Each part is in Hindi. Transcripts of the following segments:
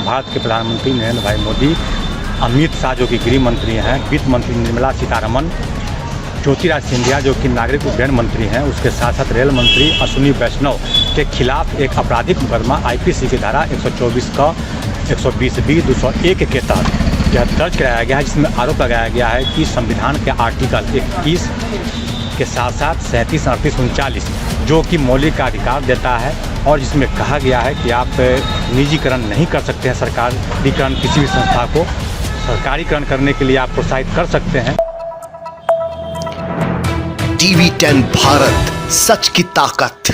भारत के प्रधानमंत्री नरेंद्र भाई मोदी, अमित शाह जो कि गृह मंत्री हैं, वित्त मंत्री निर्मला सीतारमण, ज्योतिरादित्य सिंधिया जो कि नागरिक उड्डयन मंत्री हैं, उसके साथ साथ रेल मंत्री अश्विनी वैष्णव के खिलाफ एक आपराधिक मुकदमा आईपीसी की धारा 124 का 120B 201 के तहत यह दर्ज कराया गया है, जिसमें आरोप लगाया गया है कि संविधान के आर्टिकल 21 के साथ साथ 37, 38, 39 जो कि मौलिक अधिकार देता है और जिसमें कहा गया है कि आप निजीकरण नहीं कर सकते हैं। सरकारीकरण किसी भी संस्था को सरकारीकरण करने के लिए आप प्रोत्साहित कर सकते हैं। TV10 भारत, सच की ताकत।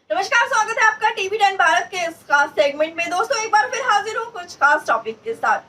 नमस्कार, स्वागत है आपका TV10 भारत के इस खास सेगमेंट में। दोस्तों, एक बार फिर हाजिर हूँ कुछ खास टॉपिक के साथ।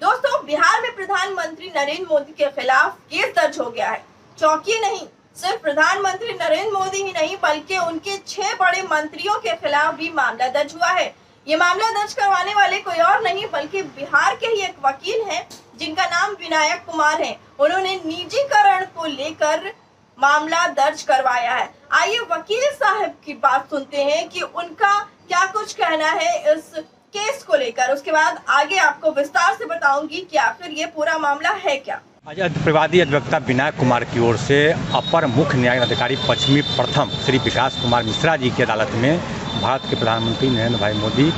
दोस्तों, बिहार में प्रधानमंत्री नरेंद्र मोदी के खिलाफ केस दर्ज हो गया है। चौंकिए नहीं, सिर्फ प्रधानमंत्री नरेंद्र मोदी ही नहीं बल्कि उनके 6 बड़े मंत्रियों के खिलाफ भी मामला दर्ज हुआ है। ये मामला दर्ज करवाने वाले कोई और नहीं बल्कि बिहार के ही एक वकील हैं, जिनका नाम विनायक कुमार है। उन्होंने निजीकरण को लेकर मामला दर्ज करवाया है। आइए वकील साहब की बात सुनते हैं कि उनका क्या कुछ कहना है इस केस को लेकर। उसके बाद आगे आपको विस्तार से बताऊंगी कि आखिर ये पूरा मामला है क्या। आज प्रतिवादी अधिवक्ता विनायक कुमार की ओर से अपर मुख्य न्यायिक अधिकारी पश्चिमी प्रथम श्री विकास कुमार मिश्रा जी की अदालत में भारत के प्रधानमंत्री नरेंद्र भाई मोदी,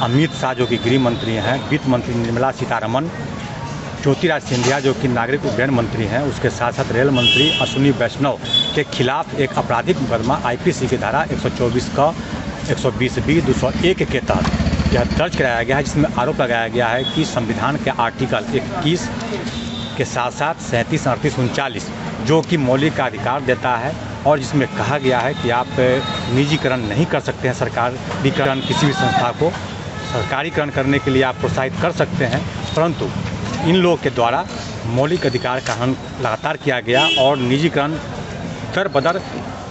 अमित शाह जो कि गृह मंत्री हैं, वित्त मंत्री निर्मला सीतारमण, ज्योतिरादित्य सिंधिया जो कि नागरिक उड्डयन मंत्री हैं, उसके साथ साथ रेल मंत्री अश्विनी वैष्णव के खिलाफ एक आपराधिक मुकदमा आईपीसी की धारा 124 का 120B 201 के तहत यह दर्ज कराया गया है, जिसमें आरोप लगाया गया है कि संविधान के आर्टिकल 21 के साथ साथ 37, 38, 39 जो कि मौलिक अधिकार देता है और जिसमें कहा गया है कि आप निजीकरण नहीं कर सकते हैं। सरकारीकरण किसी भी संस्था को सरकारीकरण करने के लिए आप प्रोत्साहित कर सकते हैं, परंतु इन लोगों के द्वारा मौलिक अधिकार का हनन लगातार किया गया और निजीकरण दर बदर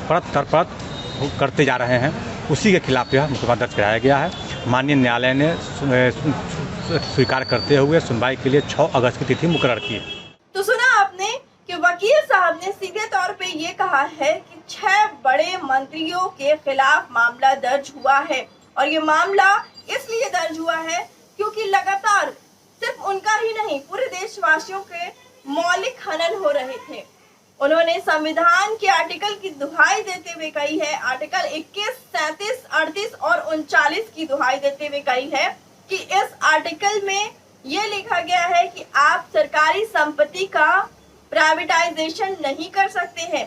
परत दर परत करते जा रहे हैं। उसी के खिलाफ यह मुकदमा दर्ज कराया गया है। माननीय न्यायालय ने स्वीकार करते हुए सुनवाई के लिए 6 अगस्त की तिथि मुकर्रर की। तो सुना आपने कि वकील साहब ने सीधे तौर पे ये कहा है कि 6 बड़े मंत्रियों के खिलाफ मामला दर्ज हुआ है और ये मामला इसलिए दर्ज हुआ है क्योंकि लगातार सिर्फ उनका ही नहीं पूरे देशवासियों के मौलिक हनन हो रहे थे। उन्होंने संविधान के आर्टिकल की दुहाई देते हुए कही है, आर्टिकल 21, 37, 38 और 39 की दुहाई देते हुए कही है कि इस आर्टिकल में ये लिखा गया है कि आप सरकारी संपत्ति का प्राइवेटाइजेशन नहीं कर सकते हैं।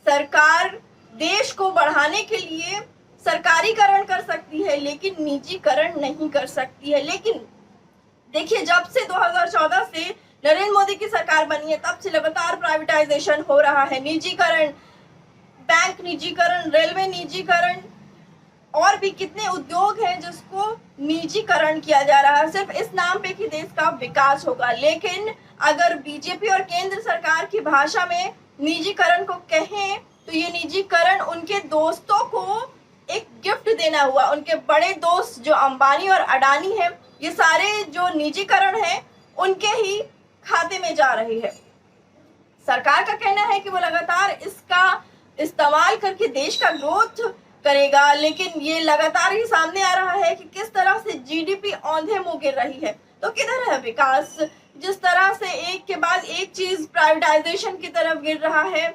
सरकार देश को बढ़ाने के लिए सरकारीकरण कर सकती है लेकिन निजीकरण नहीं कर सकती है। लेकिन देखिए, जब से 2014 से नरेंद्र मोदी की सरकार बनी है तब से लगातार प्राइवेटाइजेशन हो रहा है। निजीकरण, बैंक निजीकरण, रेलवे निजीकरण और भी कितने उद्योग हैं जिसको निजीकरण किया जा रहा है सिर्फ इस नाम पे कि देश का विकास होगा। लेकिन अगर बीजेपी और केंद्र सरकार की भाषा में निजीकरण को कहें तो ये निजीकरण उनके दोस्तों को एक गिफ्ट देना हुआ। उनके बड़े दोस्त जो अंबानी और अडानी हैं, ये सारे जो निजीकरण है उनके ही खाते में जा रही है। सरकार का कहना है कि वो लगातार इसका इस्तेमाल करके देश का ग्रोथ करेगा, लेकिन ये लगातार ही सामने आ रहा है कि किस तरह से जीडीपी औंधे मुंह गिर रही है। तो किधर है विकास? जिस तरह से एक के बाद एक चीज प्राइवेटाइजेशन की तरफ गिर रहा है,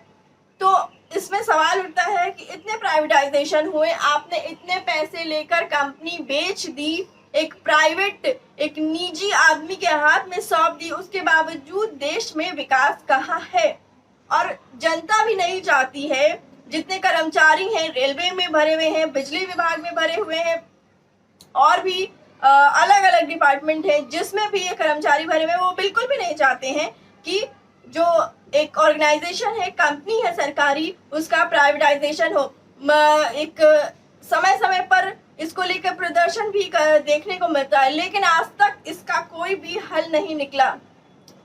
तो इसमें सवाल उठता है कि इतने प्राइवेटाइजेशन हुए, आपने इतने पैसे लेकर कंपनी बेच दी, एक प्राइवेट, एक निजी आदमी के हाथ में सौंप दी, उसके बावजूद देश में विकास कहाँ है? और जनता भी नहीं चाहती है। जितने कर्मचारी हैं रेलवे में भरे हुए हैं, बिजली विभाग में भरे हुए हैं और भी अलग अलग डिपार्टमेंट हैं जिसमें भी ये कर्मचारी भरे हुए हैं, वो बिल्कुल भी नहीं चाहते हैं कि जो एक ऑर्गेनाइजेशन है, कंपनी है सरकारी, उसका प्राइवेटाइजेशन हो। एक समय समय पर इसको लेकर प्रदर्शन भी देखने को मिलता है, लेकिन आज तक इसका कोई भी हल नहीं निकला।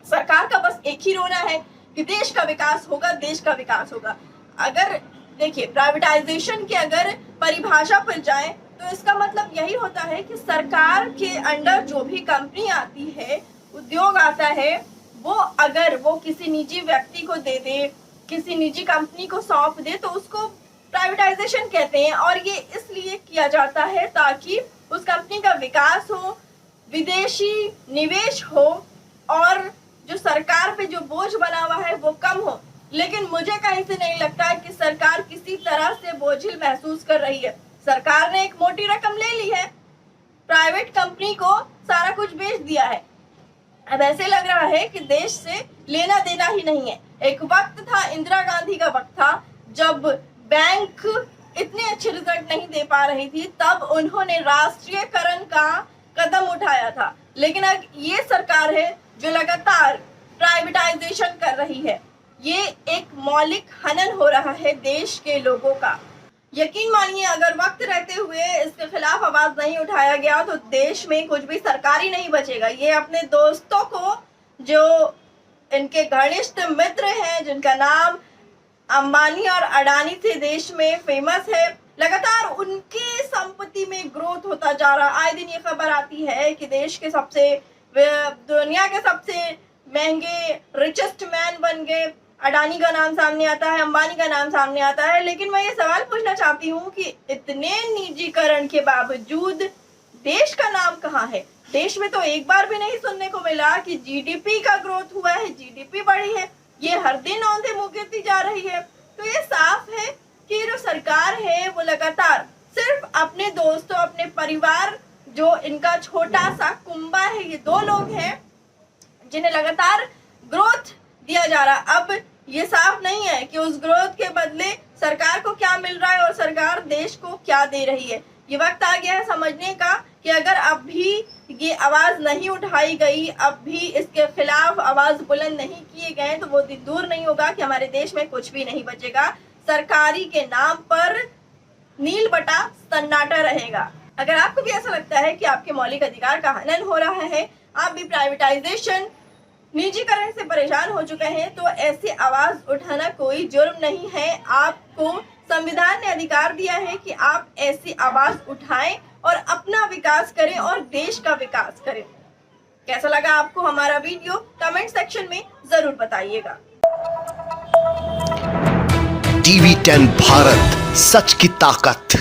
सरकार का बस एक ही रोना है कि देश का विकास होगा, देश का विकास होगा। अगर देखिए, प्राइवेटाइजेशन की अगर परिभाषा पर जाए तो इसका मतलब यही होता है कि सरकार के अंडर जो भी कंपनी आती है, उद्योग आता है, वो अगर वो किसी निजी व्यक्ति को दे दे, किसी निजी कंपनी को सौंप दे, तो उसको प्राइवेटाइजेशन कहते हैं। और ये इसलिए किया जाता है ताकि उस कंपनी का विकास हो, विदेशी निवेश हो और जो सरकार पे जो बोझ बना हुआ है वो कम हो। लेकिन मुझे कहीं से नहीं लगता है कि सरकार किसी तरह से बोझिल महसूस कर रही है। सरकार ने एक मोटी रकम ले ली है, प्राइवेट कंपनी को सारा कुछ बेच दिया है। अब ऐसे लग रहा है कि देश से लेना देना ही नहीं है। एक वक्त था, इंदिरा गांधी का वक्त था, जब बैंक इतने अच्छे रिजल्ट नहीं दे पा रही थी, तब उन्होंने राष्ट्रीयकरण का कदम उठाया था। लेकिन अब ये सरकार है जो लगातार प्राइवेटाइजेशन कर रही है। ये एक मौलिक हनन हो रहा है देश के लोगों का। यकीन मानिए, अगर वक्त रहते हुए इसके खिलाफ आवाज नहीं उठाया गया तो देश में कुछ भी सरकारी नहीं बचेगा। ये अपने दोस्तों को, जो इनके घनिष्ठ मित्र हैं, जिनका नाम अंबानी और अडानी से देश में फेमस है, लगातार उनकी संपत्ति में ग्रोथ होता जा रहा। आए दिन ये खबर आती है कि देश के दुनिया के सबसे महंगे रिचेस्ट मैन बन गए। अडानी का नाम सामने आता है, अंबानी का नाम सामने आता है। लेकिन मैं ये सवाल पूछना चाहती हूँ कि इतने निजीकरण के बावजूद देश का नाम कहाँ है? देश में तो एक बार भी नहीं सुनने को मिला कि जीडीपी का ग्रोथ हुआ है, जीडीपी बढ़ी है। ये हर दिन औंधे मुँह गिरती जा रही है। तो ये साफ है कि जो सरकार है वो लगातार सिर्फ अपने दोस्तों, अपने परिवार, जो इनका छोटा सा कुंबा है, ये दो लोग हैं जिन्हें लगातार ग्रोथ दिया जा रहा। अब ये साफ नहीं है कि उस ग्रोथ के बदले सरकार को क्या मिल रहा है और सरकार देश को क्या दे रही है। ये वक्त आ गया है समझने का कि अगर अब भी ये आवाज नहीं उठाई गई, अब भी इसके खिलाफ आवाज बुलंद नहीं किए गए, तो वो दिन दूर नहीं होगा कि हमारे देश में कुछ भी नहीं बचेगा। सरकारी के नाम पर नील बटा सन्नाटा रहेगा। अगर आपको भी ऐसा लगता है कि आपके मौलिक अधिकार का हनन हो रहा है, आप भी प्राइवेटाइजेशन, निजीकरण से परेशान हो चुके हैं, तो ऐसी आवाज उठाना कोई जुर्म नहीं है। आपको संविधान ने अधिकार दिया है कि आप ऐसी आवाज उठाएं और अपना विकास करें और देश का विकास करें। कैसा लगा आपको हमारा वीडियो? कमेंट सेक्शन में जरूर बताइएगा। TV10 भारत, सच की ताकत।